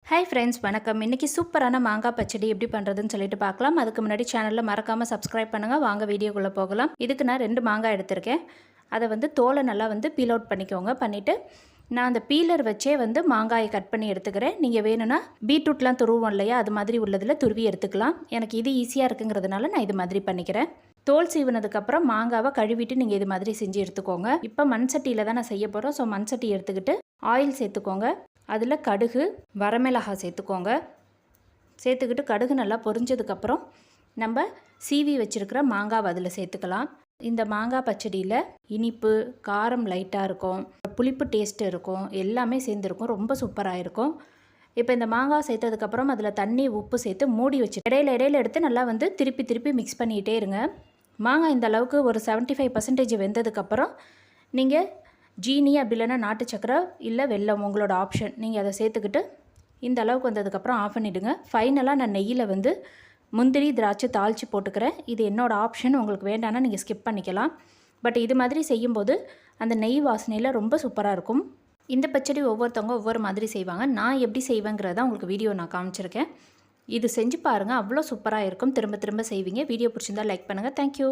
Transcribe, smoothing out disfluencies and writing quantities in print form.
Hi friends, வணக்கம். இன்றைக்கி சூப்பரான மாங்காய் பச்சடி எப்படி பண்ணுறதுன்னு சொல்லிட்டு பார்க்கலாம். அதுக்கு முன்னாடி சேனலில் மறக்காமல் சப்ஸ்கிரைப் பண்ணுங்கள். வாங்க வீடியோக்குள்ளே போகலாம். இதுக்கு நான் 2 மாங்காய் எடுத்திருக்கேன். அதை தோலை நல்லா பீல் அவுட் பண்ணிக்கோங்க. பண்ணிவிட்டு நான் அந்த பீலர் வச்சே மாங்காயை கட் பண்ணி எடுத்துக்கிறேன். நீங்கள் வேணும்னா பீட்ரூட்லாம் துருவோம் இல்லையா, அது மாதிரி உள்ளதில் துருவி எடுத்துக்கலாம். எனக்கு இது ஈஸியாக இருக்குங்கிறதுனால நான் இது மாதிரி பண்ணிக்கிறேன். தோல் சீவினதுக்கப்புறம் மாங்காவை கழுவிட்டு நீங்கள் இது மாதிரி செஞ்சு எடுத்துக்கோங்க. இப்போ மண் சட்டியில் தான் நான் செய்ய போகிறோம். ஸோ மண் சட்டி எடுத்துக்கிட்டு ஆயில் சேர்த்துக்கோங்க. அதில் கடுகு, வரமிளகாய் சேர்த்துக்கோங்க. சேர்த்துக்கிட்டு கடுகு நல்லா பொரிஞ்சதுக்கப்புறம் நம்ம சீவி வச்சுருக்கிற மாங்காவை அதில் சேர்த்துக்கலாம். இந்த மாங்காய் பச்சடியில் இனிப்பு, காரம் லைட்டாக இருக்கும், புளிப்பு டேஸ்ட்டு இருக்கும், எல்லாமே சேர்ந்துருக்கும். ரொம்ப சூப்பராக இருக்கும். இப்போ இந்த மாங்காய் சேர்த்ததுக்கப்புறம் அதில் தண்ணி, உப்பு சேர்த்து மூடி வச்சு இடையில எடுத்து நல்லா திருப்பி மிக்ஸ் பண்ணிகிட்டே இருங்க. மாங்காய் இந்த அளவுக்கு ஒரு 75% வெந்ததுக்கப்புறம் நீங்கள் ஜீனி அப்படி இல்லைன்னா நாட்டு சக்கரை இல்லை வெல்லம், உங்களோட ஆப்ஷன், நீங்கள் அதை சேர்த்துக்கிட்டு இந்த அளவுக்கு வந்ததுக்கப்புறம் ஆஃப் பண்ணிவிடுங்க. ஃபைனலாக நான் நெய்யில் முந்திரி, திராட்சை தாளித்து போட்டுக்கிறேன். இது என்னோடய ஆப்ஷன், உங்களுக்கு வேண்டான்னா நீங்கள் ஸ்கிப் பண்ணிக்கலாம். பட் இது மாதிரி செய்யும்போது அந்த நெய் வாசனையில் ரொம்ப சூப்பராக இருக்கும். இந்த பச்சடி ஒவ்வொருத்தவங்க ஒவ்வொரு மாதிரி செய்வாங்க. நான் எப்படி செய்வேங்கிறத உங்களுக்கு வீடியோ நான் காமிச்சிருக்கேன். இது செஞ்சு பாருங்கள், அவ்வளோ சூப்பராக இருக்கும். திரும்ப செய்வீங்க. வீடியோ பிடிச்சிருந்தால் லைக் பண்ணுங்கள். தேங்க்யூ.